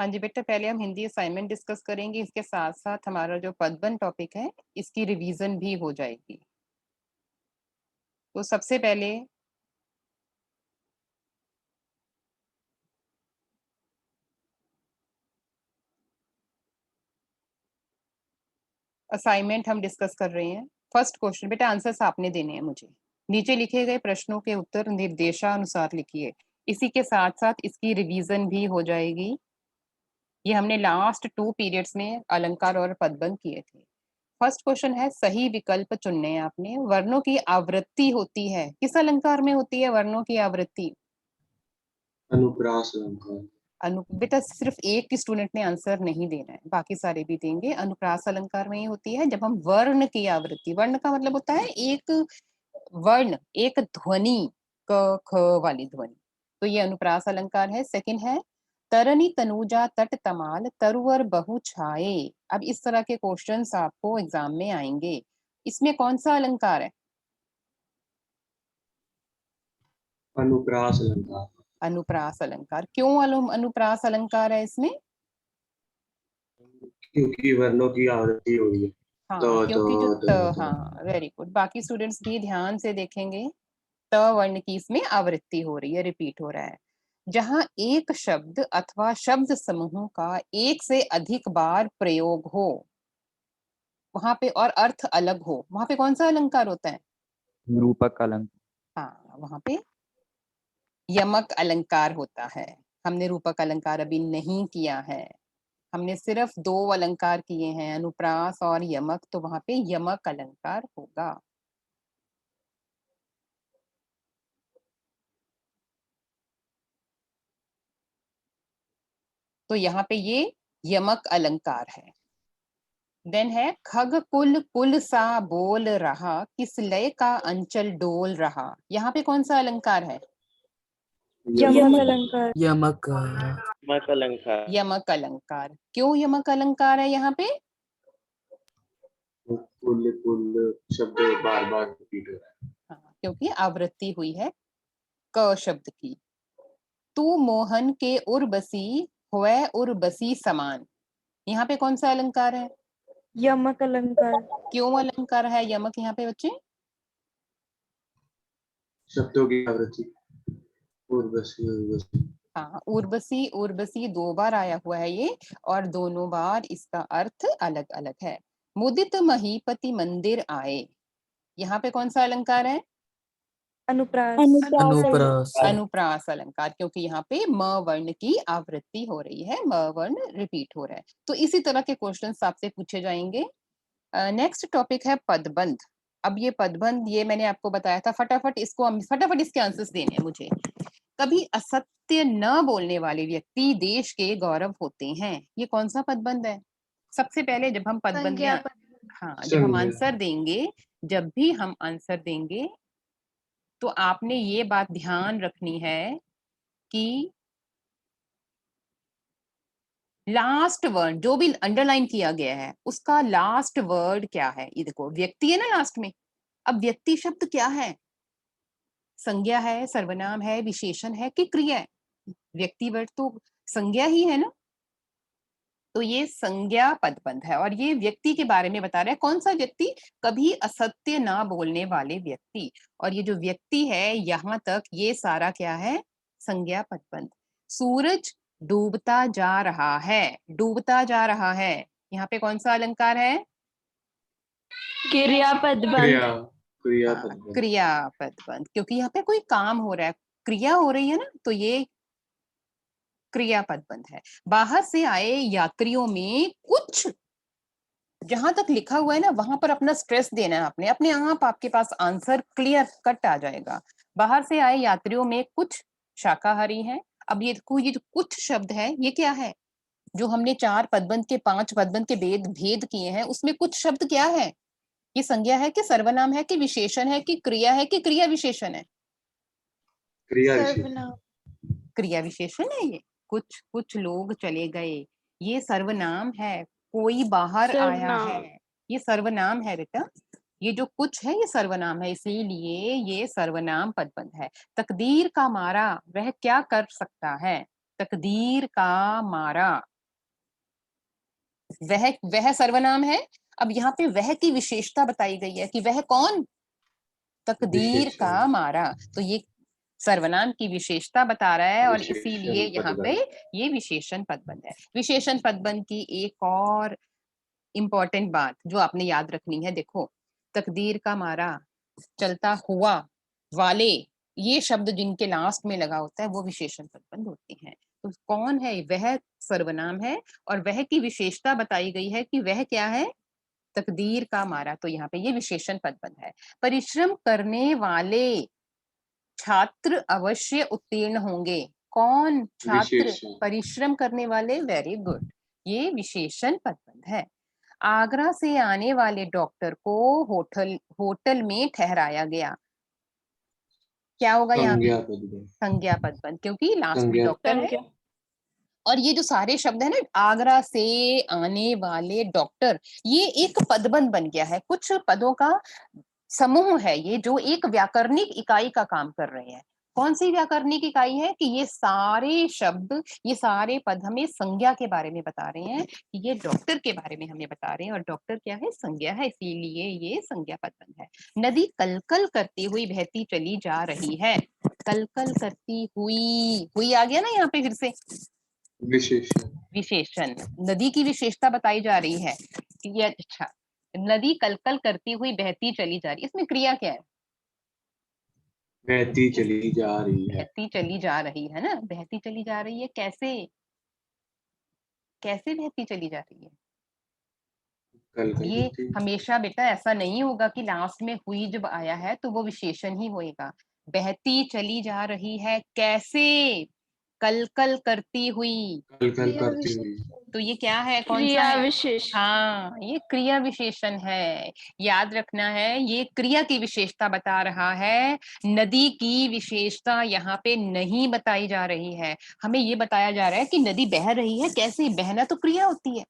हाँ जी बेटा, पहले हम हिंदी असाइनमेंट डिस्कस करेंगे, इसके साथ साथ हमारा जो पदबंध टॉपिक है इसकी रिवीजन भी हो जाएगी। तो सबसे पहले असाइनमेंट हम डिस्कस कर रहे हैं। फर्स्ट क्वेश्चन बेटा, आंसर्स आपने देने हैं मुझे। नीचे लिखे गए प्रश्नों के उत्तर निर्देशानुसार लिखिए। इसी के साथ साथ इसकी रिवीजन भी हो जाएगी। ये हमने लास्ट 2 पीरियड्स में अलंकार और पदबंध किए थे। फर्स्ट क्वेश्चन है, सही विकल्प चुनने हैं आपने। वर्णों की आवृत्ति होती है, किस अलंकार में होती है वर्णों की आवृत्ति? अनुप्रास अलंकार। बेटा सिर्फ एक स्टूडेंट ने आंसर नहीं देना है, बाकी सारे भी देंगे। अनुप्रास अलंकार में ही होती है जब हम वर्ण की आवृत्ति, वर्ण का मतलब होता है एक वर्ण, एक ध्वनि, क ख वाली ध्वनि, तो ये अनुप्रास अलंकार है। सेकंड है, तरनी तनुजा तट तमाल तरुवर बहु छाए। अब इस तरह के क्वेश्चंस आपको एग्जाम में आएंगे। इसमें कौन सा अलंकार है? अनुप्रास अलंकार। अनुप्रास अलंकार। क्यों अनुप्रास अलंकार है इसमें? क्योंकि वर्णों की आवृत्ति हो रही है। हाँ, तो क्योंकि जो तो त, तो तो हाँ वेरी गुड, बाकी स्टूडेंट्स भी ध्यान से देखेंगे। त वर्ण की इसमें आवृत्ति हो रही है, रिपीट हो रहा है। जहां एक शब्द अथवा शब्द समूह का एक से अधिक बार प्रयोग हो वहां पे और अर्थ अलग हो, वहां पे कौन सा अलंकार होता है? रूपक अलंकार। हाँ, वहां पे यमक अलंकार होता है। हमने रूपक अलंकार अभी नहीं किया है, हमने सिर्फ 2 अलंकार किए हैं, अनुप्रास और यमक, तो वहां पे यमक अलंकार होगा। तो यहाँ पे ये यमक अलंकार है। देन है, खग कुल कुल सा बोल रहा किस लय का अंचल डोल रहा। यहाँ पे कौन सा अलंकार है? यमक अलंकार। यमक यमक अलंकार। यमक अलंकार। क्यों यमक अलंकार है यहाँ पे? कुल कुल शब्द बार बार रिपीट हो रहा है। हाँ, क्योंकि आवृत्ति हुई है क शब्द की। तू मोहन के उर्बसी हुए उर्बसी समान। यहाँ पे कौन सा अलंकार है? यमक अलंकार। क्यों अलंकार है यमक यहाँ पे बच्चे? शब्दों की आवृत्ति। उर्वशी उर्वशी। हाँ, उर्वशी उर्वशी 2 बार आया हुआ है ये, और दोनों बार इसका अर्थ अलग अलग है। मुदित महीपति मंदिर आए, यहाँ पे कौन सा अलंकार है? अनुप्रास। अनुप्रास। अनुप्रास अलंकार, क्योंकि यहाँ पे म वर्ण की आवृत्ति हो रही है, म वर्ण रिपीट हो रहा है। तो इसी तरह के क्वेश्चंस आपसे पूछे जाएंगे। नेक्स्ट टॉपिक है पदबंध। अब ये पदबंध, ये मैंने आपको बताया था, फटाफट इसके आंसर्स देने हैं मुझे। कभी असत्य न बोलने वाले व्यक्ति देश के गौरव होते हैं, ये कौन सा पदबंध है? सबसे पहले जब हम पदबंध में हाँ, जब हम आंसर देंगे, जब भी हम आंसर देंगे तो आपने ये बात ध्यान रखनी है कि लास्ट वर्ड जो भी अंडरलाइन किया गया है उसका लास्ट वर्ड क्या है। ये देखो, व्यक्ति है ना लास्ट में। अब व्यक्ति शब्द क्या है? संज्ञा है, सर्वनाम है, विशेषण है कि क्रिया है? व्यक्ति वर्ड तो संज्ञा ही है ना, तो ये संज्ञा पदबंध है और ये व्यक्ति के बारे में बता रहा है। कौन सा व्यक्ति? कभी असत्य ना बोलने वाले व्यक्ति। और ये जो व्यक्ति है यहां तक ये सारा क्या है? संज्ञा पदबंध। सूरज डूबता जा रहा है, डूबता जा रहा है, यहाँ पे कौन सा अलंकार है? क्रियापद क्रिया बंध। क्रिया हाँ, पदबंध। क्रिया पदबंध, क्योंकि यहाँ पे कोई काम हो रहा है, क्रिया हो रही है ना, तो ये क्रिया पदबंध है। बाहर से आए यात्रियों में कुछ, जहां तक लिखा हुआ है ना वहां पर अपना स्ट्रेस देना है आपने, अपने आप आपके पास आंसर क्लियर कट आ जाएगा। बाहर से आए यात्रियों में कुछ शाकाहारी हैं। अब ये देखो, ये जो कुछ शब्द है ये क्या है? जो हमने 4 पदबंध के 5 पदबंध के भेद किए हैं उसमें कुछ शब्द क्या है? ये संज्ञा है कि सर्वनाम है कि विशेषण है कि क्रिया है कि क्रिया विशेषण है? क्रिया विशेषण। सर्वनाम। क्रिया विशेषण है ये। कुछ कुछ लोग चले गए, ये सर्वनाम है। कोई बाहर आया सर्वनाम। है, ये सर्वनाम है बेटा। ये जो कुछ है ये सर्वनाम है, इसीलिए ये सर्वनाम पदबंध है। तकदीर का मारा वह क्या कर सकता है? तकदीर का मारा, वह सर्वनाम है। अब यहाँ पे वह की विशेषता बताई गई है कि वह कौन, तकदीर का विशेषण। मारा। तो ये सर्वनाम की विशेषता बता रहा है और विशेषण इसीलिए यहाँ पे पदबंध। ये विशेषण पदबंध है। विशेषण पदबंध की एक और इंपॉर्टेंट बात जो आपने याद रखनी है, देखो तकदीर का मारा, चलता हुआ, वाले, ये शब्द जिनके लास्ट में लगा होता है वो विशेषण पदबंध होते हैं। तो कौन है वह, सर्वनाम है और वह की विशेषता बताई गई है कि वह क्या है, तकदीर का मारा। तो यहाँ पे ये विशेषण पदबंध है। परिश्रम करने वाले छात्र अवश्य उत्तीर्ण होंगे। कौन छात्र, विशेषण। परिश्रम करने वाले, वेरी गुड, ये विशेषण पदबंध है। आगरा से आने वाले डॉक्टर को होटल में ठहराया गया, क्या होगा यहाँ पे, संज्ञा पदबंध। संज्ञा पदबंध, क्योंकि लास्ट में संज्ञा। डॉक्टर है। और ये जो सारे शब्द है ना, आगरा से आने वाले डॉक्टर, ये एक पदबंध बन गया है। कुछ पदों का समूह है ये जो एक व्याकरणिक इकाई का काम कर रहे हैं। कौन सी व्याकरणिक इकाई है कि ये सारे शब्द, ये सारे पद हमें संज्ञा के बारे में बता रहे हैं कि ये डॉक्टर के बारे में हमें बता रहे हैं, और डॉक्टर क्या है, संज्ञा है, इसीलिए ये संज्ञा पदबंध है। नदी कलकल करती हुई बहती चली जा रही है। कलकल करती हुई आ गया ना यहाँ पे फिर से विशेषण। विशेषण। नदी की विशेषता बताई जा रही है कि ये, अच्छा, नदी कलकल करती हुई बहती चली जा रही है, इसमें क्रिया क्या है, बहती चली जा रही है। बहती चली जा रही है ना, बहती चली जा रही है, कैसे, कैसे बहती चली जा रही है। कल कल ये करती। हमेशा बेटा ऐसा नहीं होगा कि लास्ट में हुई जब आया है तो वो विशेषण ही होएगा। बहती चली जा रही है कैसे, कल कल करती हुई, कल कल करती हुई। तो ये क्या है, कौन सा क्रिया है, विशेष। हाँ ये क्रिया विशेषण है। याद रखना है, ये क्रिया की विशेषता बता रहा है, नदी की विशेषता यहाँ पे नहीं बताई जा रही है। हमें ये बताया जा रहा है कि नदी बह रही है कैसे, बहना तो क्रिया होती है,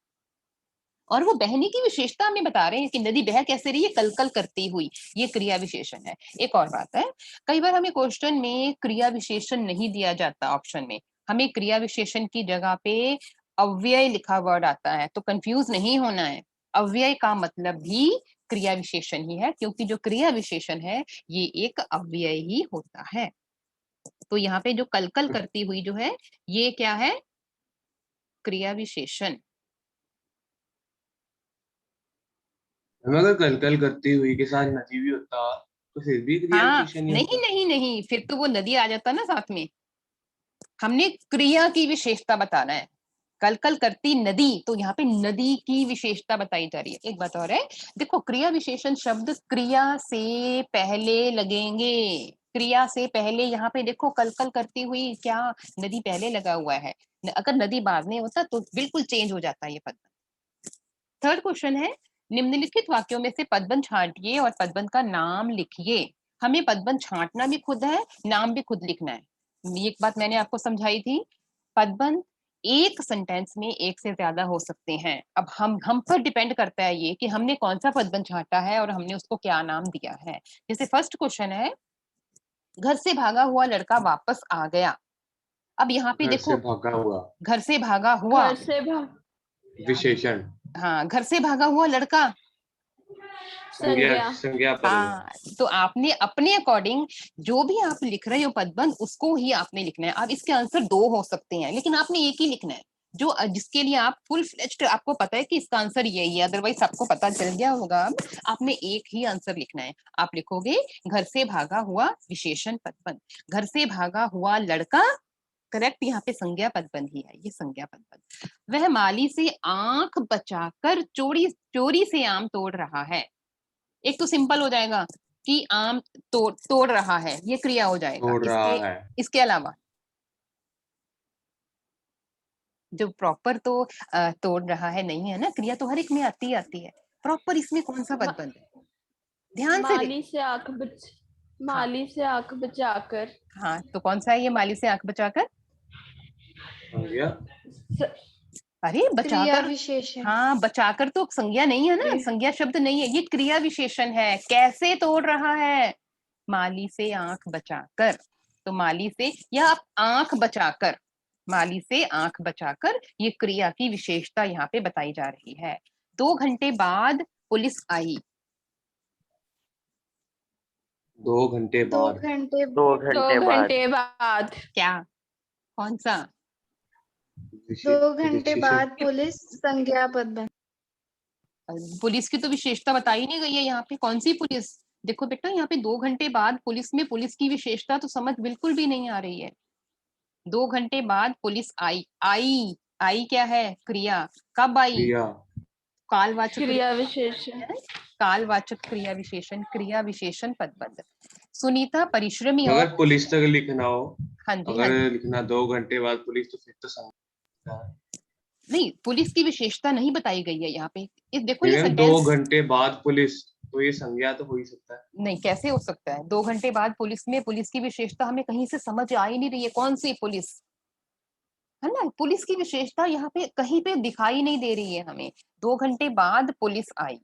और वो बहने की विशेषता हमें बता रहे हैं कि नदी बह कैसे रही है, कलकल करती हुई, ये क्रिया विशेषण है। एक और बात है, कई बार हमें क्वेश्चन में क्रिया विशेषण नहीं दिया जाता, ऑप्शन में हमें क्रिया विशेषण की जगह पे अव्यय लिखा वर्ड आता है, तो कंफ्यूज नहीं होना है। अव्यय का मतलब भी क्रिया विशेषण ही है, क्योंकि जो क्रिया विशेषण है ये एक अव्यय ही होता है। तो यहाँ पे जो कलकल करती हुई जो है, ये क्या है, क्रिया विशेषण। अगर कल कल करती हुई के साथ नदी भी होता तो फिर भी क्रिया हाँ, विशेषण ही नहीं होता। नहीं नहीं, फिर तो वो नदी आ जाता ना साथ में। हमने क्रिया की विशेषता बताना है, कल कल करती नदी, तो यहाँ पे नदी की विशेषता बताई जा रही है। एक बात और है, देखो क्रिया विशेषण शब्द क्रिया से पहले लगेंगे, क्रिया से पहले। यहाँ पे देखो कल कल करती हुई, क्या नदी पहले लगा हुआ है, अगर नदी बाद में होता तो बिल्कुल चेंज हो जाता है ये पद। थर्ड क्वेश्चन है, निम्नलिखित वाक्यों में से पदबंध छांटिए और पदबंध का नाम लिखिए। हमें पदबंध छांटना भी खुद है, नाम भी खुद लिखना है। ये एक बात मैंने आपको समझाई थी, पदबंध एक सेंटेंस में एक से ज्यादा हो सकते हैं। अब हम पर डिपेंड करता है ये कि हमने कौन सा पदबंध छांटा है और हमने उसको क्या नाम दिया है। जैसे फर्स्ट क्वेश्चन है, घर से भागा हुआ लड़का वापस आ गया। अब यहाँ पे घर से देखो, भागा हुआ। घर से भागा हुआ, घर से विशेषण। हाँ घर से भागा हुआ लड़का, संज्ञा। संज्ञा पदबंध। हाँ, तो आपने अपने अकॉर्डिंग जो भी आप लिख रहे हो पदबंध, उसको ही आपने लिखना है। अब इसके आंसर दो हो सकते हैं, लेकिन आपने एक ही लिखना है, जो जिसके लिए आप फुल फ्लेज्ड, आपको पता है कि इसका आंसर यही है, अदरवाइज आपको पता चल गया होगा। अब आपने एक ही आंसर लिखना है। आप लिखोगे घर से भागा हुआ विशेषण पदबंध, घर से भागा हुआ लड़का, करेक्ट, यहाँ पे संज्ञा पदबंध ही है, ये संज्ञा पदबंध। वह माली से आंख बचाकर चोरी से आम तोड़ रहा है। एक तो सिंपल हो जाएगा कि आम तोड़ रहा है, ये क्रिया हो जाएगा। तोड़ रहा है। इसके अलावा जो प्रॉपर तो तोड़ रहा है नहीं है ना, क्रिया तो हर एक में आती है। प्रॉपर इसमें कौन सा पदबंध है, ध्यान से माली से आंख बच हाँ माली से आंख बचाकर। हाँ, तो कौन सा है ये, माली से आंख बचाकर, संज्ञा। अरे क्रिया बचाकर, विशेषण। हाँ बचाकर तो संज्ञा नहीं है ना, संज्ञा शब्द नहीं है, ये क्रिया विशेषण है। कैसे तोड़ रहा है, माली से आंख बचाकर, तो माली से या आप आंख बचाकर, माली से आंख बचाकर, ये क्रिया की विशेषता यहाँ पे बताई जा रही है। 2 घंटे बाद पुलिस आई। 2 घंटे दो बाद। घंटे 2 2 घंटे बाद। घंटे बाद। क्या, कौन सा? 2 घंटे विशेषण। बाद पुलिस संज्ञा पद बन। पुलिस की तो विशेषता बताई नहीं गई है यहाँ पे। कौन सी पुलिस? देखो बेटा, यहाँ पे 2 घंटे बाद पुलिस में पुलिस की विशेषता तो समझ बिल्कुल भी नहीं आ रही है। 2 घंटे बाद पुलिस आई। आई, आई क्या है? क्रिया। कब आई? क्रिया। कालवाचक क्रिया विशेषण। कालवाचक क्रिया विशेषण, क्रिया विशेषण पदबंध। सुनीता परिश्रमी अगर और, पुलिस तक लिखना हो, हाँ जी, अगर हाँ जी, लिखना 2 घंटे बाद पुलिस, तो फिर तो संज्ञा है। नहीं, पुलिस की विशेषता नहीं बताई गई है यहाँ पे। इस देखो ये लेकिन 2 सेंटेंस, घंटे बाद पुलिस, तो ये संज्ञा तो हो ही सकता है। नहीं, कैसे हो सकता है? 2 घंटे बाद पुलिस में पुलिस की विशेषता हमें कहीं से समझ आ ही नहीं रही है। कौन सी पुलिस है ना? पुलिस की विशेषता यहाँ पे कहीं पे दिखाई नहीं दे रही है हमें। 2 घंटे बाद पुलिस आई।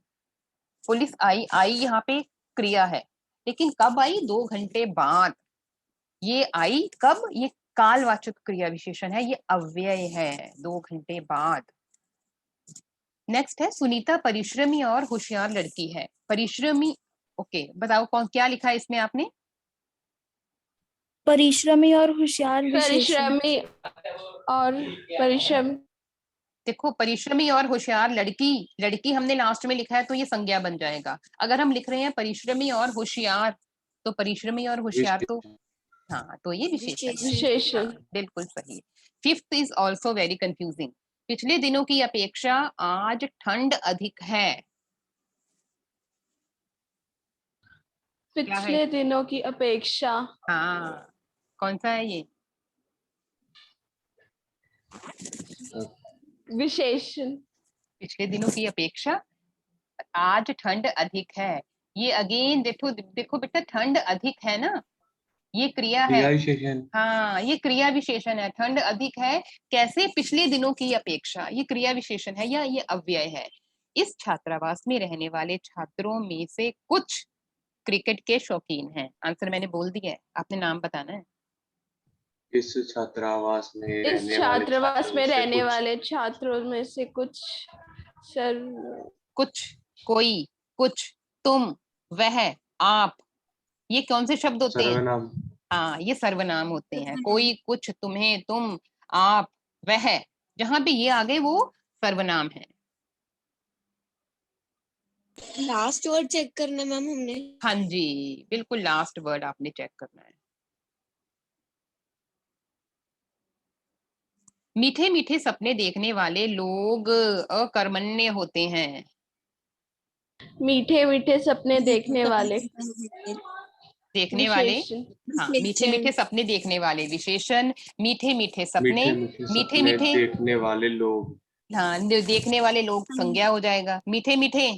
पुलिस आई, आई यहाँ पे क्रिया है, लेकिन कब आई? 2 घंटे बाद। ये आई कब? ये कालवाचक क्रिया विशेषण है, ये अव्यय है। 2 घंटे बाद। नेक्स्ट है, सुनीता परिश्रमी और होशियार लड़की है। परिश्रमी, ओके, बताओ कौन, क्या लिखा है इसमें आपने? परिश्रमी और होशियार विशेषण। परिश्रमी और परिश्रम। देखो, परिश्रमी और होशियार लड़की, लड़की हमने लास्ट में लिखा है तो ये संज्ञा बन जाएगा। अगर हम लिख रहे हैं परिश्रमी और होशियार, तो परिश्रमी और होशियार तो, हाँ, तो ये विशेषण है। विशेषण। हाँ, बिल्कुल सही। 5th is also very confusing. पिछले दिनों की अपेक्षा आज ठंड अधिक है। पिछले दिनों की अपेक्षा। हाँ, कौन सा है ये? विशेषण। पिछले दिनों की अपेक्षा आज ठंड अधिक है। ये अगेन देखो, देखो बेटा, ठंड अधिक है ना, ये क्रिया है। क्रिया विशेषण। हाँ, ये क्रिया विशेषण है। ठंड अधिक है कैसे? पिछले दिनों की अपेक्षा। ये क्रिया विशेषण है या ये अव्यय है? इस छात्रावास में रहने वाले छात्रों में से कुछ क्रिकेट के शौकीन हैं। आंसर मैंने बोल दिया है, आपने नाम बताना है। इस छात्रावास में इस रहने छात्रावास में रहने कुछ वाले छात्रों में से कुछ सर कुछ, कोई, कुछ, तुम, वह, आप, ये कौन से शब्द होते हैं? सर्वनाम। हाँ, ये सर्वनाम होते हैं। कोई, कुछ, तुम्हें, तुम, आप, वह, जहां पे ये आ गए वो सर्वनाम है। लास्ट वर्ड चेक करना मैम हमने। हाँ जी, बिल्कुल लास्ट वर्ड आपने चेक करना है। मीठे मीठे सपने देखने वाले लोग अकर्मण्य होते हैं। मीठे मीठे सपने देखने वाले। देखने वाले, विशेषण। हाँ, मीठे मीठे सपने देखने वाले विशेषण। मीठे मीठे सपने, मीठे मीठे मीठे सपने मीठे, देखने वाले लोग। हाँ, देखने वाले लोग संज्ञा हो जाएगा। मीठे मीठे,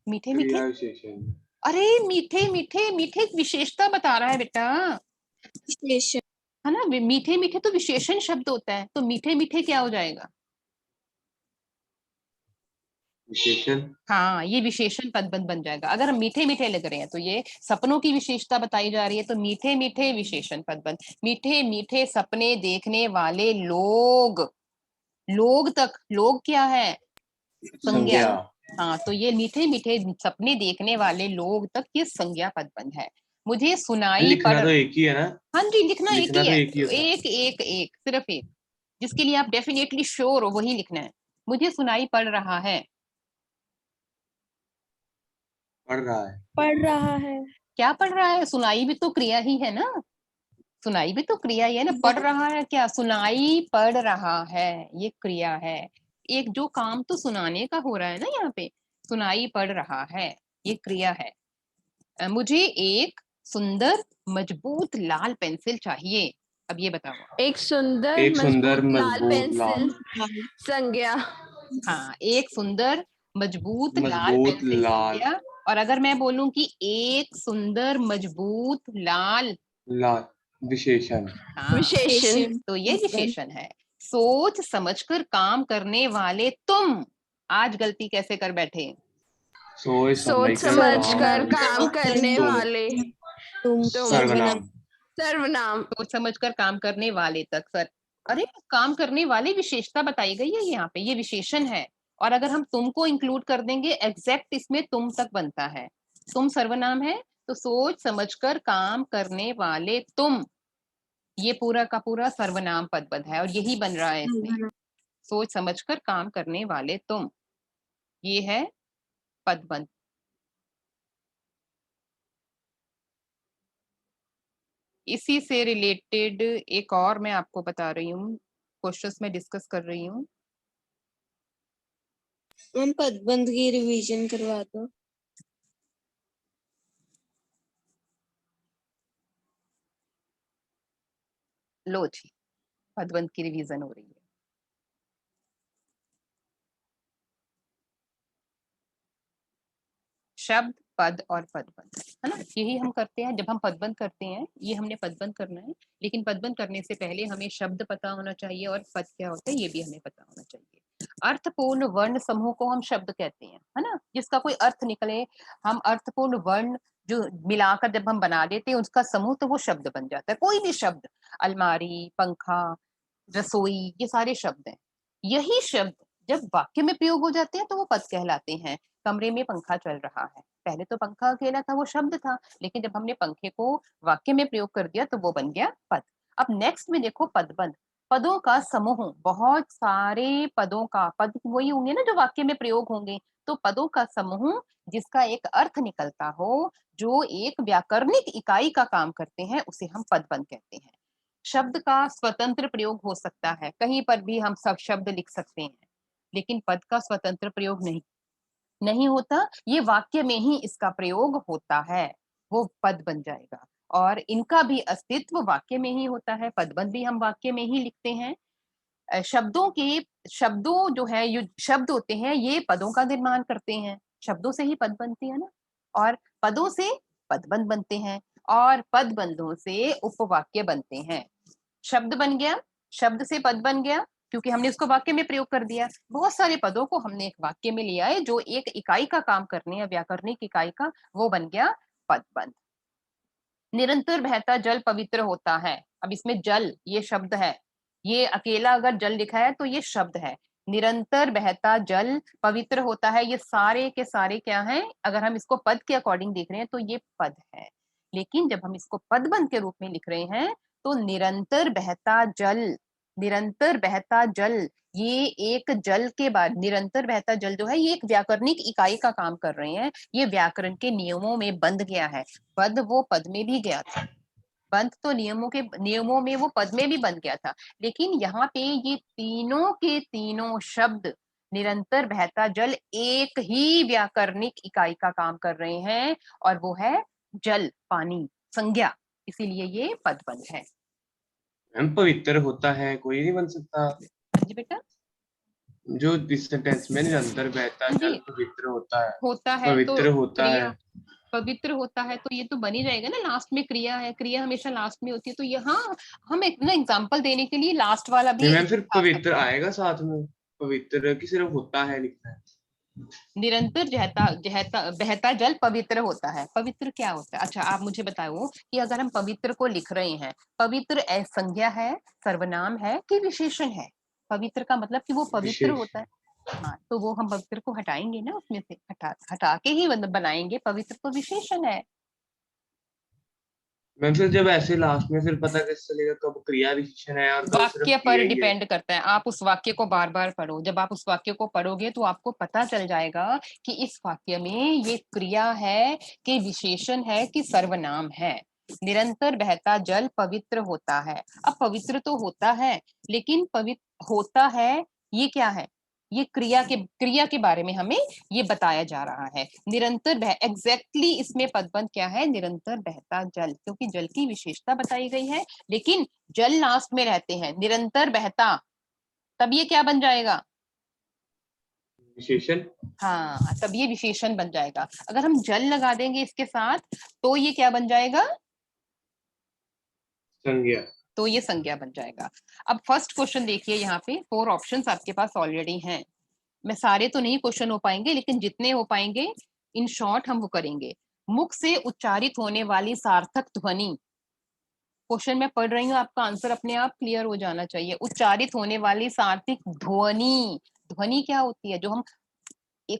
मीठे मीठे, क्रिया विशेषण। अरे मीठे मीठे, मीठे विशेषता बता रहा है बेटा, विशेषण। है ना? मीठे मीठे तो विशेषण शब्द होता है, तो मीठे मीठे क्या हो जाएगा? विशेषण। हाँ, ये विशेषण पदबंध बन जाएगा। अगर हम मीठे मीठे लग रहे हैं तो ये सपनों की विशेषता बताई जा रही है, तो मीठे मीठे विशेषण पदबंध। मीठे मीठे सपने देखने वाले लोग, लोग तक, लोग क्या है? संज्ञा। हाँ, तो ये मीठे मीठे सपने देखने वाले लोग तक ये संज्ञा पदबंध है। मुझे सुनाई लिखना पड़, तो एक ही है ना। हाँ जी, लिखना एक लिखना ही तो है। एक ही होता है। एक एक एक, सिर्फ एक, जिसके लिए आप डेफिनेटली श्योर हो वही लिखना है। मुझे सुनाई पड़ रहा है। पढ़ रहा है। पढ़ रहा है। क्या पढ़ रहा है? सुनाई भी तो क्रिया ही है ना, सुनाई भी तो क्रिया ही है ना। पढ़ रहा है क्या? सुनाई पढ़ रहा है, ये क्रिया है। एक जो काम तो सुनाने का हो रहा है ना यहाँ पे, सुनाई पढ़ रहा है, ये क्रिया है। मुझे एक सुंदर मजबूत लाल पेंसिल चाहिए। अब ये बताओ। एक सुंदर एक सुंदर मजबूत लाल मजबूत लाल। पेंसिल संज्ञा। हाँ, एक सुंदर मजबूत लाल मजबूत पेंसिल लाल। संज्ञा। और अगर मैं बोलूं कि एक सुंदर मजबूत लाल, लाल विशेषण। हाँ, विशेषण। तो ये विशेषण है। सोच समझकर काम करने वाले तुम आज गलती कैसे कर बैठे? सोच समझ कर काम करने वाले तुम। सर्वनाम। सर्वनाम। सोच समझकर काम करने वाले तक सर। अरे काम करने वाले विशेषता बताई गई है यहाँ पे, ये विशेषण है। और अगर हम तुमको इंक्लूड कर देंगे एग्जैक्ट इसमें तुम तक बनता है। तुम सर्वनाम है तो सोच समझकर काम करने वाले तुम, ये पूरा का पूरा सर्वनाम पदबंध है और यही बन रहा है इसमें। सोच समझकर काम करने वाले तुम, ये है पदबंध। इसी से रिलेटेड एक और मैं आपको बता रही हूँ, क्वेश्चंस में डिस्कस कर रही हूँ। मैम पदबंध की रिवीजन करवा दो। लो जी, पदबंध की रिवीजन हो रही है। शब्द, पद और पदबंध, है ना, यही हम करते हैं जब हम पदबंध करते हैं। ये हमने पदबंध करना है, लेकिन पदबंध करने से पहले हमें शब्द पता होना चाहिए और पद क्या होता है ये भी हमें पता होना चाहिए। अर्थपूर्ण वर्ण समूह को हम शब्द कहते हैं, है ना, जिसका कोई अर्थ निकले। हम अर्थपूर्ण वर्ण जो मिलाकर जब हम बना देते हैं उसका समूह, तो वो शब्द बन जाता है। कोई भी शब्द, अलमारी, पंखा, रसोई, ये सारे शब्द हैं। यही शब्द जब वाक्य में प्रयोग हो जाते हैं तो वो पद कहलाते हैं। कमरे में पंखा चल रहा है, पहले तो पंखा अकेला था, वो शब्द था, लेकिन जब हमने पंखे को वाक्य में प्रयोग कर दिया तो वो बन गया पद। अब नेक्स्ट में देखो पदबंध, पदों का समूह, बहुत सारे पदों का, पद वही होंगे ना जो वाक्य में प्रयोग होंगे, तो पदों का समूह जिसका एक अर्थ निकलता हो, जो एक व्याकरणिक इकाई का काम करते हैं, उसे हम पदबंध कहते हैं। शब्द का स्वतंत्र प्रयोग हो सकता है, कहीं पर भी हम सब शब्द लिख सकते हैं, लेकिन पद का स्वतंत्र प्रयोग नहीं होता। ये वाक्य में ही इसका प्रयोग होता है, वो पद बन जाएगा। और इनका भी अस्तित्व वाक्य में ही होता है, पदबंध भी हम वाक्य में ही लिखते हैं। शब्दों जो है, ये शब्द होते हैं, ये पदों का निर्माण करते हैं, शब्दों से ही पद बनती है ना, और पदों से पदबंध बनते हैं, और पदबंधों से उपवाक्य बनते हैं। शब्द बन गया, शब्द से पद बन गया, क्योंकि हमने उसको वाक्य में प्रयोग कर दिया। बहुत सारे पदों को हमने एक वाक्य में लिया है जो एक इकाई का काम करने हैं, व्याकरणिक इकाई का, वो बन गया पदबंध। निरंतर बहता जल पवित्र होता है। अब इसमें जल ये शब्द है, ये अकेला अगर जल लिखा है तो ये शब्द है। निरंतर बहता जल पवित्र होता है, ये सारे के सारे क्या हैं, अगर हम इसको पद के अकॉर्डिंग देख रहे हैं तो ये पद है। लेकिन जब हम इसको पदबंध के रूप में लिख रहे हैं तो निरंतर बहता जल, निरंतर बहता जल, ये एक जल के बाद, निरंतर बहता जल जो है ये एक व्याकरणिक इकाई का काम कर रहे हैं, ये व्याकरण के नियमों में बंध गया है। पद वो पद में भी गया था, बंध तो नियमों में वो पद में भी बन गया था, लेकिन यहाँ पे ये तीनों के तीनों शब्द निरंतर बहता जल एक ही व्याकरणिक इकाई का काम कर रहे हैं, और वो है जल, पानी, संज्ञा, इसीलिए ये पदबंध है। मैम पवित्र होता है कोई नहीं बन सकता जी बेटा, जो इस सेंटेंस में निरंतर बहता जी जल पवित्र होता है, होता है तो पवित्र होता क्रिया, है। पवित्र होता है तो ये तो बन ही जाएगा ना, लास्ट में क्रिया है, क्रिया हमेशा लास्ट में होती है, तो यहाँ हम एक ना एग्जांपल देने के लिए लास्ट वाला भी नहीं मैम फिर आ पवित्र सकता है। आएगा साथ में, पवित्र की सिर्फ होता है लिखना है। निरंतर बहता जल पवित्र होता है, पवित्र क्या होता है? अच्छा आप मुझे बताओ कि अगर हम पवित्र को लिख रहे हैं, पवित्र संज्ञा है, सर्वनाम है कि विशेषण है? पवित्र का मतलब कि वो पवित्र विशेष। होता है। हाँ, तो वो हम पवित्र को हटाएंगे ना, उसमें से हटा के ही बनाएंगे, पवित्र तो विशेषण है। मैम फिर जब ऐसे लास्ट में फिर पता कैसे चलेगा कब क्रिया विशेषण है और कब सिर्फ वाक्य पर क्रिया ही है? डिपेंड करता है, आप उस वाक्य को बार बार पढ़ो, जब आप उस वाक्य को पढ़ोगे तो आपको पता चल जाएगा कि इस वाक्य में ये क्रिया है कि विशेषण है कि सर्वनाम है। निरंतर बहता जल पवित्र होता है, अब पवित्र तो होता है, लेकिन पवित्र होता है ये क्या है, ये क्रिया के बारे में हमें ये बताया जा रहा है। निरंतर बह, एग्जैक्टली इसमें पदबंध क्या है, निरंतर बहता जल, क्योंकि जल की विशेषता बताई गई है, लेकिन जल लास्ट में रहते हैं, निरंतर बहता, तब ये क्या बन जाएगा, विशेषण। हाँ तब ये विशेषण बन जाएगा। अगर हम जल लगा देंगे इसके साथ तो ये क्या बन जाएगा, संज्ञा। तो ये संज्ञा बन जाएगा। अब फर्स्ट क्वेश्चन देखिए, यहाँ पे 4 ऑप्शंस आपके पास ऑलरेडी हैं, मैं सारे तो नहीं क्वेश्चन हो पाएंगे, लेकिन जितने हो पाएंगे इन शॉर्ट हम वो करेंगे। मुख से उच्चारित होने वाली सार्थक ध्वनि क्वेश्चन मैं पढ़ रही हूँ, आपका आंसर अपने आप क्लियर हो जाना चाहिए। उच्चारित होने वाली सार्थक ध्वनि, ध्वनि क्या होती है? जो हम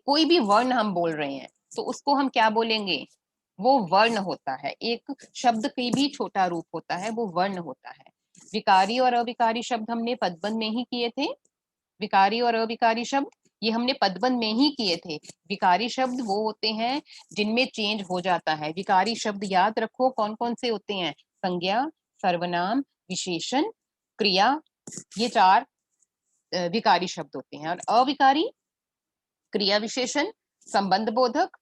कोई भी वर्ण हम बोल रहे हैं तो उसको हम क्या बोलेंगे? वो वर्ण होता है। एक शब्द की भी छोटा रूप होता है, वो वर्ण होता है। विकारी और अविकारी शब्द हमने पदबंध में ही किए थे। विकारी और अविकारी शब्द ये हमने पदबंध में ही किए थे। विकारी शब्द वो होते हैं जिनमें चेंज हो जाता है। विकारी शब्द याद रखो कौन कौन से होते हैं? संज्ञा, सर्वनाम, विशेषण, क्रिया, ये 4 विकारी शब्द होते हैं। और अविकारी क्रिया विशेषण, संबंध बोधक,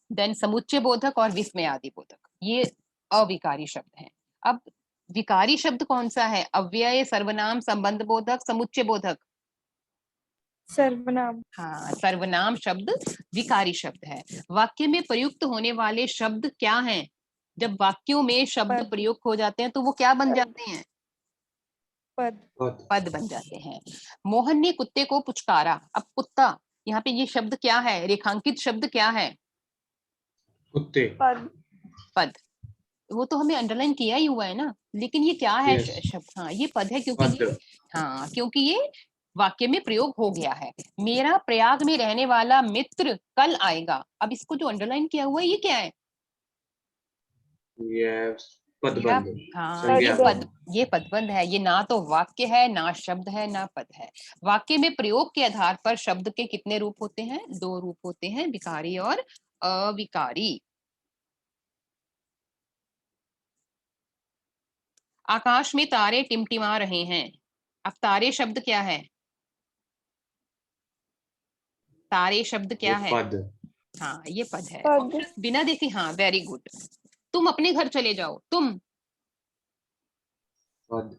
देन समुच्चय बोधक और विस्मयादि बोधक, ये अविकारी शब्द हैं। अब विकारी शब्द कौन सा है? अव्यय, सर्वनाम, संबंध बोधक, समुच्चय बोधक। सर्वनाम। हाँ, सर्वनाम शब्द विकारी शब्द है। वाक्य में प्रयुक्त होने वाले शब्द क्या हैं? जब वाक्यों में शब्द पद। प्रयुक्त हो जाते हैं तो वो क्या बन जाते हैं? पद। पद बन जाते हैं। मोहन ने कुत्ते को पुचकारा। अब कुत्ता, यहाँ पे ये शब्द क्या है? रेखांकित शब्द क्या है? कुत्ते। पद। पद। वो तो हमें अंडरलाइन किया ही हुआ है ना, लेकिन ये क्या है? Yes. शब्द, हाँ ये पद है क्योंकि पद। ये, हाँ क्योंकि ये वाक्य में प्रयोग हो गया है। मेरा प्रयाग में रहने वाला मित्र कल आएगा। अब इसको जो अंडरलाइन किया हुआ है ये क्या है? Yes. मेरा, पदबंध। हाँ संज्ञा। ये पदबंध है। ये ना तो वाक्य है, ना शब्द है, ना पद है। वाक्य में प्रयोग के आधार पर शब्द के कितने रूप होते हैं? 2 रूप होते हैं, विकारी और अविकारी। आकाश में तारे टिमटिमा रहे हैं। अब तारे शब्द क्या है? तारे शब्द क्या है? पद। हाँ ये पद है। पद। बिना देखे, हाँ वेरी गुड। तुम अपने घर चले जाओ। तुम, पद।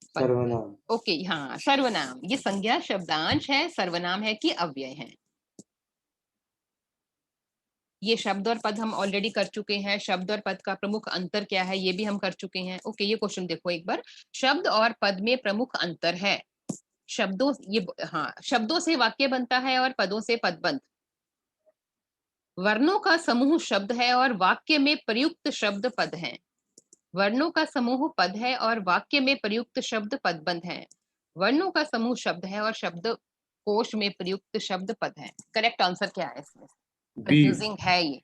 सर्वनाम। ओके, हाँ सर्वनाम। ये संज्ञा शब्दांश है, सर्वनाम है कि अव्यय है। ये शब्द और पद हम ऑलरेडी कर चुके हैं। शब्द और पद का प्रमुख अंतर क्या है ये भी हम कर चुके हैं। ओके, ये क्वेश्चन देखो एक बार। शब्द और पद में प्रमुख अंतर है। शब्दों, ये हाँ, शब्दों से वाक्य बनता है और पदों से पदबंध। वर्णों का समूह शब्द है और वाक्य में प्रयुक्त शब्द पद हैं। वर्णों का समूह पद है और वाक्य में प्रयुक्त शब्द पदबंध है। वर्णों का समूह शब्द है और शब्द कोश में प्रयुक्त शब्द पद है। करेक्ट आंसर क्या है इसमें? कंफ्यूजिंग है ये।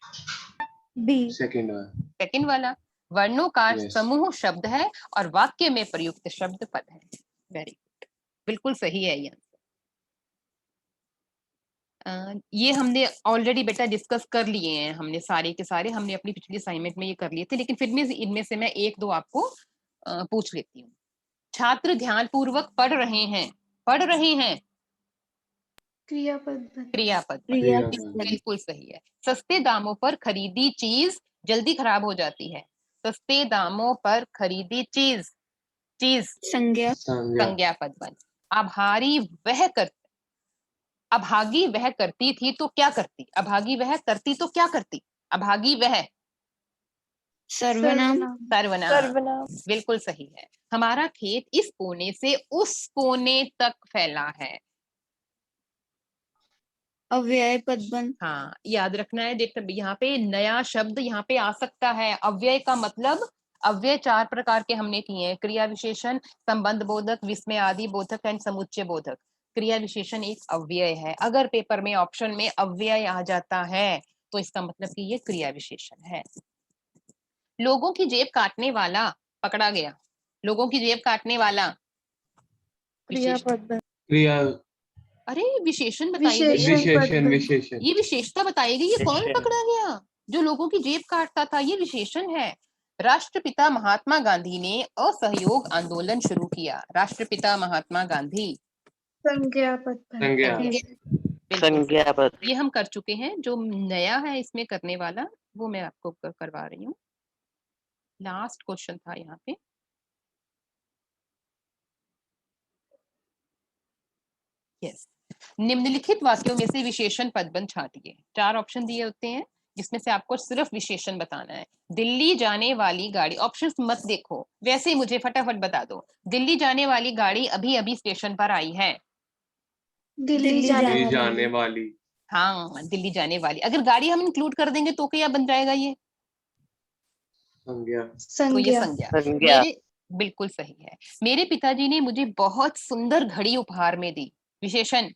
बी। सेकंड वाला, वर्णों का समूह शब्द है और वाक्य में प्रयुक्त शब्द पद है। वेरी गुड, बिल्कुल सही है ये। ये हमने ऑलरेडी बेटा डिस्कस कर लिए हैं, हमने सारे के सारे, हमने अपनी पिछली असाइनमेंट में ये कर लिए थे, लेकिन फिर में इनमें से मैं 1-2 आपको पूछ लेती हूँ। छात्र ध्यानपूर्वक पढ़ रहे हैं। पढ़ रहे हैं, क्रियापद। क्रियापद। क्रियापद। बिल्कुल सही है। सस्ते दामों पर खरीदी चीज जल्दी खराब हो जाती है। सस्ते दामों पर खरीदी चीज, चीज संज्ञा। संज्ञा पदबंध। आभारी वह कर, अभागी वह करती थी तो क्या करती? अभागी वह करती तो क्या करती? अभागी वह, सर्वनाम। सर्वनाम। सर्वनाम। बिल्कुल सही है। हमारा खेत इस कोने से उस कोने तक फैला है। अव्यय पदबंध। हाँ याद रखना है। देख यहाँ पे नया शब्द यहाँ पे आ सकता है। अव्यय का मतलब, अव्यय 4 प्रकार के हमने किए हैं, क्रिया विशेषण, संबंध बोधक, विस्मय आदि बोधक एंड समुच्चय बोधक। क्रिया विशेषण एक अव्यय है। अगर पेपर में ऑप्शन में अव्यय आ जाता है तो इसका मतलब कि ये क्रिया विशेषण है। लोगों की जेब काटने वाला पकड़ा गया। लोगों की जेब काटने वाला, क्रियापद। क्रिया। अरे विशेषण बताई गई, विशेषण। ये विशेषता बताई गई। ये कौन विशेषण। पकड़ा गया? जो लोगों की जेब काटता था, ये विशेषण है। राष्ट्रपिता महात्मा गांधी ने असहयोग आंदोलन शुरू किया। राष्ट्रपिता महात्मा गांधी, संज्ञापद। संज्ञापद। ये हम कर चुके हैं। जो नया है इसमें करने वाला वो मैं आपको करवा रही हूँ। लास्ट क्वेश्चन था यहाँ पे। यस, निम्नलिखित वाक्यों में से विशेषण पदबंध छांटिए। 4 ऑप्शन दिए होते हैं जिसमें से आपको सिर्फ विशेषण बताना है। दिल्ली जाने वाली गाड़ी, ऑप्शंस मत देखो, वैसे ही मुझे फटाफट बता दो। दिल्ली जाने वाली गाड़ी अभी अभी स्टेशन पर आई है। दिल्ली जाने वाली। हाँ, दिल्ली जाने वाली। अगर गाड़ी हम इंक्लूड कर देंगे तो क्या बन जाएगा? ये संज्ञा। तो ये संज्ञा। संज्ञा। संज्ञा। मेरे बिल्कुल सही है। मेरे पिताजी ने मुझे बहुत सुंदर घड़ी उपहार में दी। विशेषण।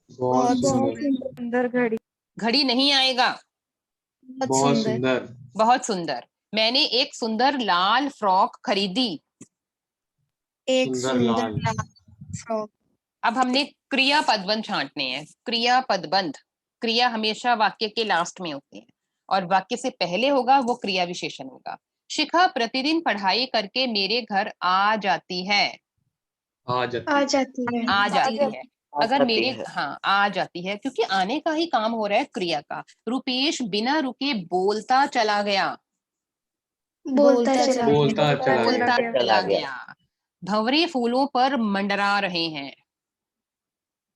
बहुत बहुत सुंदर। सुंदर घड़ी। घड़ी नहीं आएगा। बहुत बहुत सुंदर। सुंदर। बहुत सुंदर। मैंने एक सुंदर लाल फ्रॉक खरीदी। एक सुंदर सुंदर लाल। लाल फ्रॉक। अब हमने क्रिया पदबंध छांटने हैं। क्रिया पदबंध। क्रिया हमेशा वाक्य के लास्ट में होती है और वाक्य से पहले होगा वो क्रिया विशेषण होगा। शिखा प्रतिदिन पढ़ाई करके मेरे घर आ जाती है। आ जाती। आ जाती है। आ जाती है। आ अगर जाती मेरे है। हाँ आ जाती है क्योंकि आने का ही काम हो रहा है क्रिया का। रुपेश बिना रुके बोलता चला गया। बोलता चला गया। बोलता चला बोलता गया। चला गया। भंवरे फूलों पर मंडरा रहे हैं।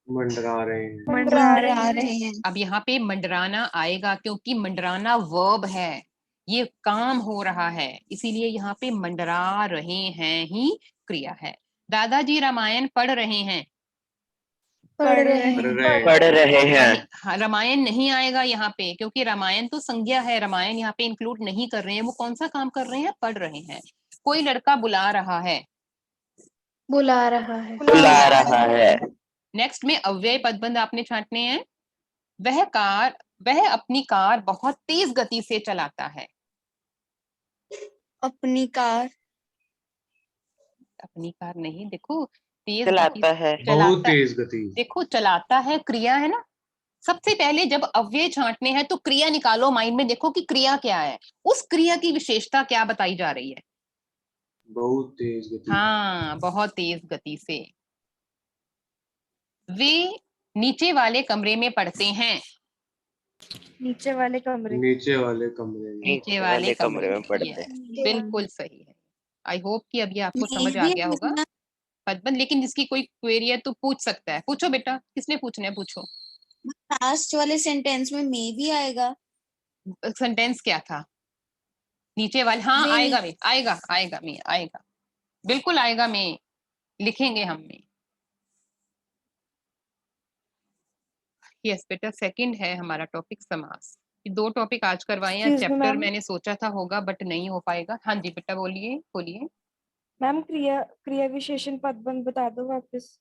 मंडरा रहे हैं। मंडरा रहे हैं। अब यहाँ पे मंडराना आएगा क्योंकि मंडराना वर्ब है। ये काम हो रहा है इसीलिए यहाँ पे मंडरा रहे हैं ही क्रिया है। दादाजी रामायण पढ़ रहे हैं। पढ़ रहे हैं। पढ़ रहे हैं। पढ़ रहे हैं। नहीं, हाँ, रामायण नहीं आएगा यहाँ पे क्योंकि रामायण तो संज्ञा है। रामायण यहाँ पे इंक्लूड नहीं कर रहे हैं। वो कौन सा काम कर रहे हैं? पढ़ रहे हैं। कोई लड़का बुला रहा है। बुला रहा है। बुला रहा है। नेक्स्ट में अव्यय पदबंध आपने छांटने हैं। वह अपनी कार बहुत तेज गति से चलाता है। अपनी कार। अपनी कार नहीं, देखो तेज गति चलाता है। बहुत चलाता। तेज गति। देखो चलाता है क्रिया है ना। सबसे पहले जब अव्यय छांटने हैं तो क्रिया निकालो माइंड में। देखो कि क्रिया क्या है, उस क्रिया की विशेषता क्या बताई जा रही है। बहुत तेज गति। हाँ, बहुत तेज गति से। वे नीचे वाले कमरे में पढ़ते हैं। नीचे वाले कमरे। नीचे वाले कमरे में। नीचे वाले कमरे में पढ़ते Yes, हैं। बिल्कुल सही है। आई होप कि अब ये आपको समझ आ भी गया होगा पदबंध। लेकिन जिसकी कोई क्वेरी है तो पूछ सकता है। पूछो बेटा, किसने पूछना है पूछो। लास्ट वाले सेंटेंस में मे भी आएगा। सेंटेंस क्या था? नीचे वाले, हाँ वे आएगा में, आएगा आएगा में, आएगा बिल्कुल आएगा में, लिखेंगे हम में। यस बेटा, सेकंड है हमारा टॉपिक समास। ये 2 टॉपिक आज करवाए हैं। Excuse me, chapter ma'am. मैंने सोचा था होगा बट नहीं हो पाएगा। हाँ जी बेटा, बोलिए बोलिए। मैम क्रिया विशेषण पदबंध बता दो वापस।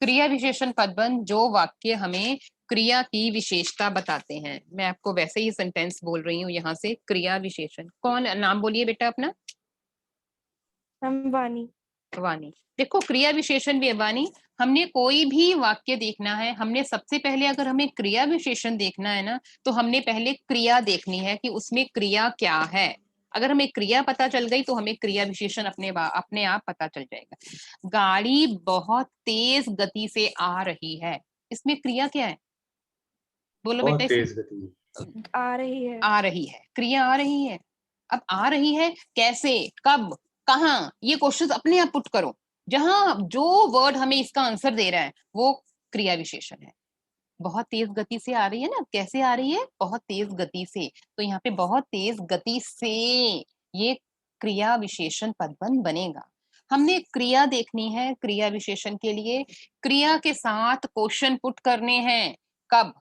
क्रिया विशेषण पदबंध जो वाक्य हमें क्रिया की विशेषता बताते हैं। मैं आपको वैसे ही सेंटेंस बोल रही हूँ यहाँ से। क्रिया विशेषण, कौन नाम बोलिए बेटा अपना। मैम वानी। वानी। देखो क्रिया विशेषण भी है वानी। हमने कोई भी वाक्य देखना है, हमने सबसे पहले अगर हमें क्रिया विशेषण देखना है ना तो हमने पहले क्रिया देखनी है कि उसमें क्रिया क्या है। अगर हमें क्रिया पता चल गई तो हमें क्रिया विशेषण अपने आप पता चल जाएगा। गाड़ी बहुत तेज गति से आ रही है, इसमें क्रिया क्या है? बोलो बहुत बेटा। तेज गति। आ रही है। आ रही है, क्रिया आ रही है। अब आ रही है कैसे, कब, कहाँ, ये क्वेश्चन अपने आप पुट करो। जहां जो वर्ड हमें इसका आंसर दे रहा है वो क्रिया विशेषण है। बहुत तेज गति से आ रही है ना, कैसे आ रही है? बहुत तेज गति से। तो यहाँ पे बहुत तेज गति से, ये क्रिया विशेषण पदबंध बनेगा। हमने क्रिया देखनी है। क्रिया विशेषण के लिए क्रिया के साथ क्वेश्चन पुट करने हैं। कब,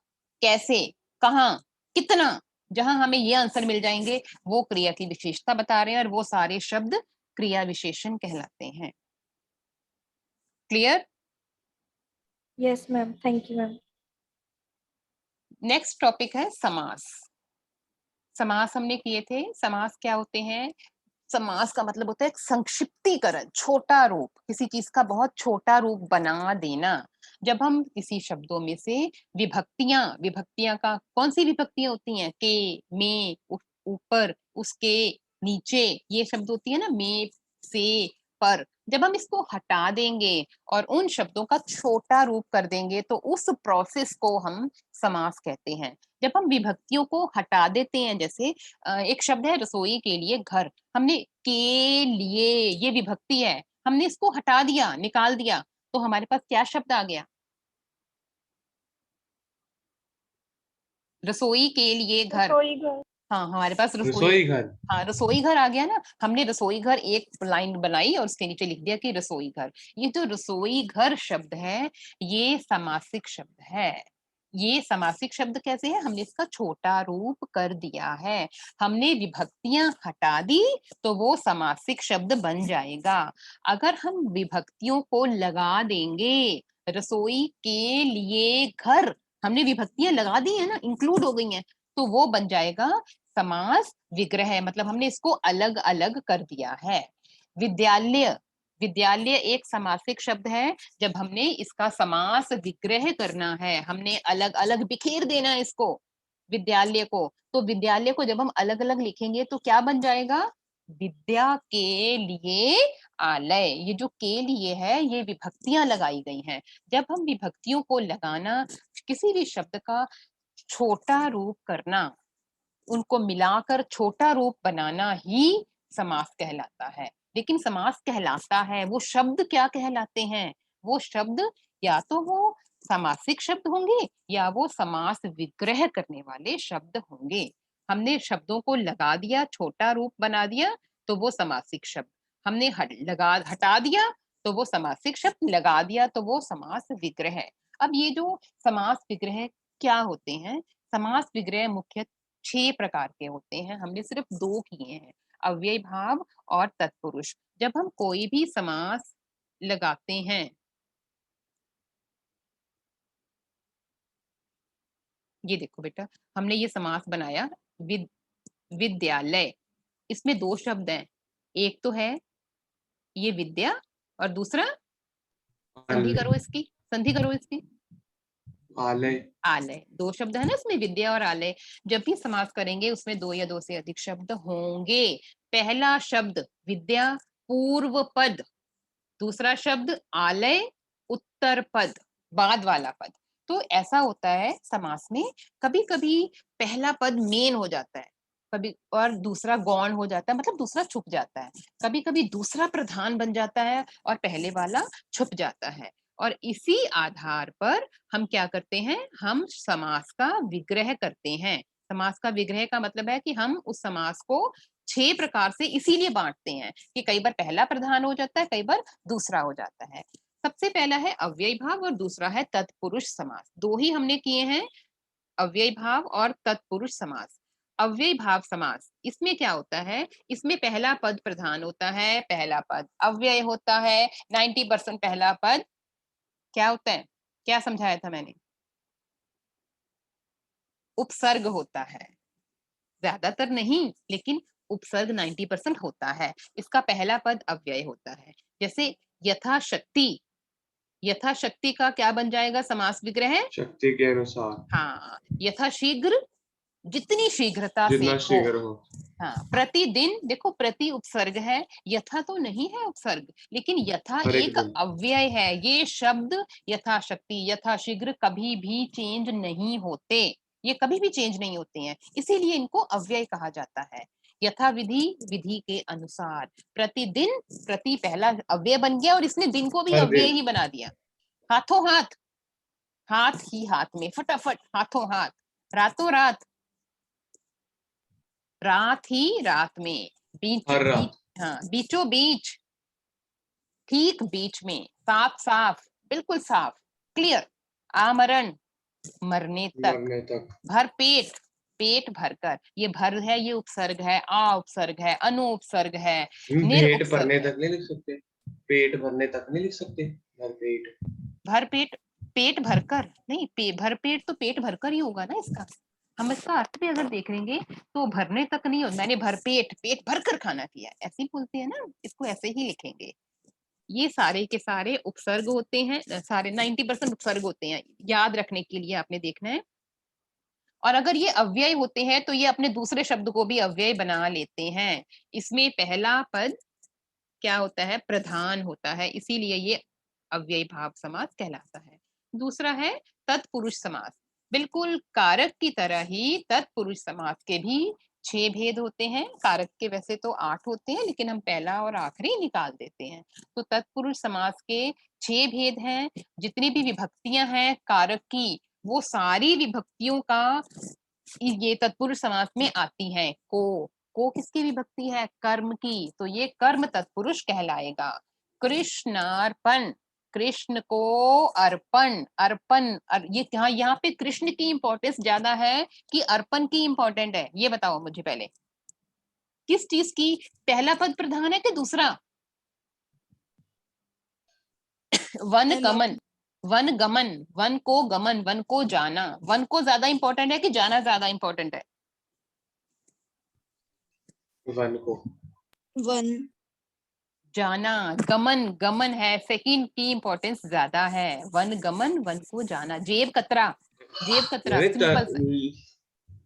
कैसे, कहाँ, कितना। जहां हमें ये आंसर मिल जाएंगे वो क्रिया की विशेषता बता रहे हैं और वो सारे शब्द क्रिया विशेषण कहलाते हैं। Clear? Yes ma'am, thank you ma'am. Next topic है समास। समास हमने किए थे। समास क्या होते हैं? समास का मतलब होता है एक संक्षिप्तीकरण, छोटा रूप, किसी चीज का बहुत छोटा रूप बना देना। जब हम किसी शब्दों में से विभक्तियां का कौन सी विभक्तियां होती हैं? के, में, ऊपर, उसके, नीचे, ये शब्द होती है ना, में, से, पर। जब हम इसको हटा देंगे और उन शब्दों का छोटा रूप कर देंगे तो उस प्रोसेस को हम समास कहते हैं। जब हम विभक्तियों को हटा देते हैं, जैसे एक शब्द है रसोई के लिए घर, हमने के लिए, ये विभक्ति है, हमने इसको हटा दिया, निकाल दिया, तो हमारे पास क्या शब्द आ गया? रसोई के लिए घर। रसोई घर। हाँ, हमारे पास रसोई घर। हाँ, रसोई घर आ गया ना। हमने रसोई घर एक लाइन बनाई और उसके नीचे लिख दिया कि रसोई घर। ये जो रसोई घर शब्द है ये समासिक शब्द है। ये समासिक शब्द कैसे है, हमने इसका छोटा रूप कर दिया है, हमने विभक्तियां हटा दी तो वो समासिक शब्द बन जाएगा। अगर हम विभक्तियों को लगा देंगे, रसोई के लिए घर, हमने विभक्तियां लगा दी है ना, इंक्लूड हो गई हैं, तो वो बन जाएगा समास विग्रह, मतलब हमने इसको अलग अलग कर दिया है। विद्यालय, विद्यालय एक समासिक शब्द है, जब हमने इसका समास विग्रह करना है, हमने अलग अलग बिखेर देना है इसको विद्यालय को, तो विद्यालय को जब हम अलग अलग लिखेंगे तो क्या बन जाएगा, विद्या के लिए आलय। ये जो के लिए है ये विभक्तियां लगाई गई हैं, जब हम विभक्तियों को लगाना, किसी भी शब्द का छोटा रूप करना, उनको मिलाकर छोटा रूप बनाना ही समास कहलाता है। लेकिन समास कहलाता है, वो शब्द क्या कहलाते हैं, वो शब्द या तो वो समासिक शब्द होंगे या वो समास विग्रह करने वाले शब्द होंगे। हमने शब्दों को लगा दिया, छोटा रूप बना दिया, तो वो समासिक शब्द, हमने हटा दिया तो वो समासिक शब्द, लगा दिया तो वो समास विग्रह। अब ये जो समास विग्रह क्या होते हैं, समास विग्रह मुख्य 6 प्रकार के होते हैं, हमने सिर्फ 2 किए हैं, अव्यय भाव और तत्पुरुष। जब हम कोई भी समास लगाते हैं, ये देखो बेटा, हमने ये समास बनाया विद्यालय, इसमें 2 शब्द हैं, एक तो है ये विद्या और दूसरा संधि करो इसकी, संधि करो इसकी, आलय। आलय। 2 शब्द है ना इसमें, विद्या और आलय। जब भी समास करेंगे उसमें 2 या 2 से अधिक शब्द होंगे। पहला शब्द विद्या पूर्व पद, दूसरा शब्द आलय उत्तर पद, बाद वाला पद। तो ऐसा होता है समास में, कभी कभी पहला पद मेन हो जाता है, कभी और दूसरा गौण हो जाता है, मतलब दूसरा छुप जाता है, कभी कभी दूसरा प्रधान बन जाता है और पहले वाला छुप जाता है। और इसी आधार पर हम क्या करते हैं, हम समास का विग्रह करते हैं। समास का विग्रह का मतलब है कि हम उस समास को 6 प्रकार से इसीलिए बांटते हैं कि कई बार पहला प्रधान हो जाता है, कई बार दूसरा हो जाता है। सबसे पहला है अव्यय भाव और दूसरा है तत्पुरुष समास, 2 ही हमने किए हैं, अव्यय भाव और तत्पुरुष समास। अव्यय भाव समास, इसमें क्या होता है, इसमें पहला पद प्रधान होता है, पहला पद अव्यय होता है, 90% पहला पद क्या होता है, क्या समझाया था मैंने, उपसर्ग होता है, ज्यादातर नहीं लेकिन उपसर्ग 90% होता है। इसका पहला पद अव्यय होता है, जैसे यथाशक्ति, यथाशक्ति का क्या बन जाएगा समास विग्रह, शक्ति के अनुसार। हाँ, यथाशीघ्र, जितनी शीघ्रता से जितना हो। शीघ्र हो। हाँ, प्रतिदिन, देखो प्रति उपसर्ग है, यथा तो नहीं है उपसर्ग, लेकिन यथा हर एक एक दिन। अव्यय है। ये शब्द यथाशक्ति, यथाशीघ्र कभी भी चेंज नहीं होते, ये कभी भी चेंज नहीं होते हैं, इसीलिए इनको अव्यय कहा जाता है। यथा विधि, विधि के अनुसार, प्रतिदिन, प्रति पहला अव्यय बन गया और इसने दिन को भी हर अव्यय दिन। ही बना दिया। हाथों हाथ, हाथ ही हाथ में, फटाफट हाथों हाथ, रातों रात, रात ही रात में, बीच हर बीच, रात। हाँ बीचों बीच, ठीक बीच में, साफ साफ, बिल्कुल साफ, क्लियर, आमरण, मरने तक, मरने तक। भर पेट, पेट भरकर, ये भर है ये उपसर्ग है, आ उपसर्ग है, अनु उपसर्ग है, निर पेट उपसर्ग भरने है। तक नहीं लिख सकते, पेट भरने तक नहीं लिख सकते, भर पेट। भर पेट, पेट भरकर नहीं, भर पेट तो पेट भरकर ही होगा ना इसका, हम इसका अर्थ भी अगर देख लेंगे तो भरने तक नहीं हो, मैंने भर पेट, पेट भरकर खाना किया, ऐसे ही बोलते हैं ना, इसको ऐसे ही लिखेंगे। ये सारे के सारे उपसर्ग होते हैं, सारे 90% उपसर्ग होते हैं, याद रखने के लिए आपने देखना है। और अगर ये अव्यय होते हैं तो ये अपने दूसरे शब्द को भी अव्यय बना लेते हैं। इसमें पहला पद क्या होता है, प्रधान होता है, इसीलिए ये अव्यय भाव समास कहलाता है। दूसरा है तत्पुरुष समास, बिल्कुल कारक की तरह ही तत्पुरुष समास के भी 6 भेद होते हैं। कारक के वैसे तो 8 होते हैं, लेकिन हम पहला और आखिरी निकाल देते हैं। तो तत्पुरुष समास के 6 भेद हैं। जितनी भी विभक्तियां हैं कारक की, वो सारी विभक्तियों का ये तत्पुरुष समास में आती हैं। को किसकी विभक्ति है, कर्म की, तो ये कर्म तत्पुरुष कहलाएगा। कृष्णार्पण, कृष्ण को अर्पण, अर्पण ये यहाँ पे कृष्ण की इंपॉर्टेंस ज्यादा है कि अर्पण की इंपॉर्टेंट है, ये बताओ मुझे पहले। किस चीज की पहला पद प्रधान है कि दूसरा? वन गमन, वन गमन, वन को गमन, वन को जाना, वन को ज्यादा इंपॉर्टेंट है कि जाना ज्यादा इंपॉर्टेंट है? वन को। वन। जाना, गमन, गमन है सेकंड की इंपॉर्टेंस ज्यादा है। वन गमन, वन को जाना। जेब कतरा, जेब कतरा अरे सिंपल से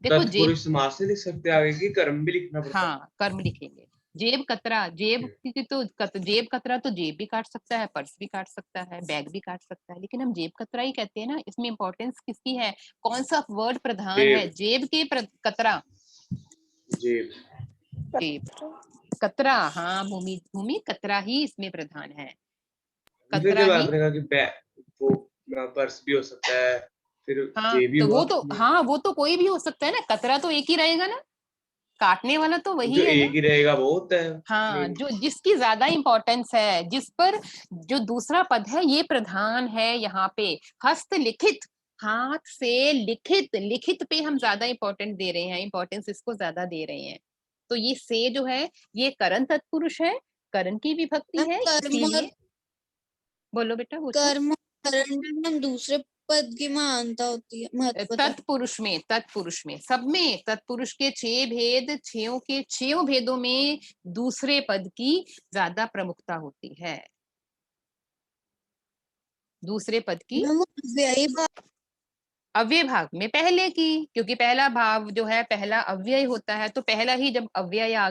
देखो जेब, तत्पुरुष समास से लिख सकते हैं, आगे की कर्म भी लिखना पड़ता है। हाँ कर्म लिखेंगे। जेब कतरा, जेब की तो जेब कतरा तो जेब भी काट सकता है, पर्स भी काट सकता है, बैग भी काट सकता है, लेकिन हम जेब कतरा ही कहते हैं ना। इसमें इंपॉर्टेंस किसकी है, कौन सा वर्ड प्रधान है? जेब के कतरा, जेब, जेब कतरा, हाँ भूमि, भूमि कतरा ही इसमें प्रधान है। फिर कतरा जब ही, आपने कहा कि वो पर्स भी हो सकता है, फिर हाँ जेब भी तो हुआ। वो तो, हाँ वो तो कोई भी हो सकता है ना, कतरा तो एक ही रहेगा ना, काटने वाला तो वही जो है ना। एक ही रहेगा वो होता है। हाँ जो जिसकी ज्यादा इंपॉर्टेंस है, जिस पर जो दूसरा पद है ये प्रधान है यहाँ पे। हस्तलिखित, हाथ से लिखित, लिखित पे हम ज्यादा इंपॉर्टेंट दे रहे हैं, इंपॉर्टेंस इसको ज्यादा दे रहे हैं। तो ये से जो है ये करण तत्पुरुष है, करण की विभक्ति है, इसीलिए बोलो बेटा पूछो। कर्म करण में दूसरे पद की महानता होती है, महत्वता। तत्पुरुष में, तत्पुरुष में, सब में तत्पुरुष के 6 भेद, 6 के 6 भेदों में दूसरे पद की ज्यादा प्रमुखता होती है, दूसरे पद की। व्ययी भाव अव्यय भाग में पहले की, क्योंकि पहला भाव जो है पहला अव्यय होता है, तो पहला ही जब अव्यय आ गया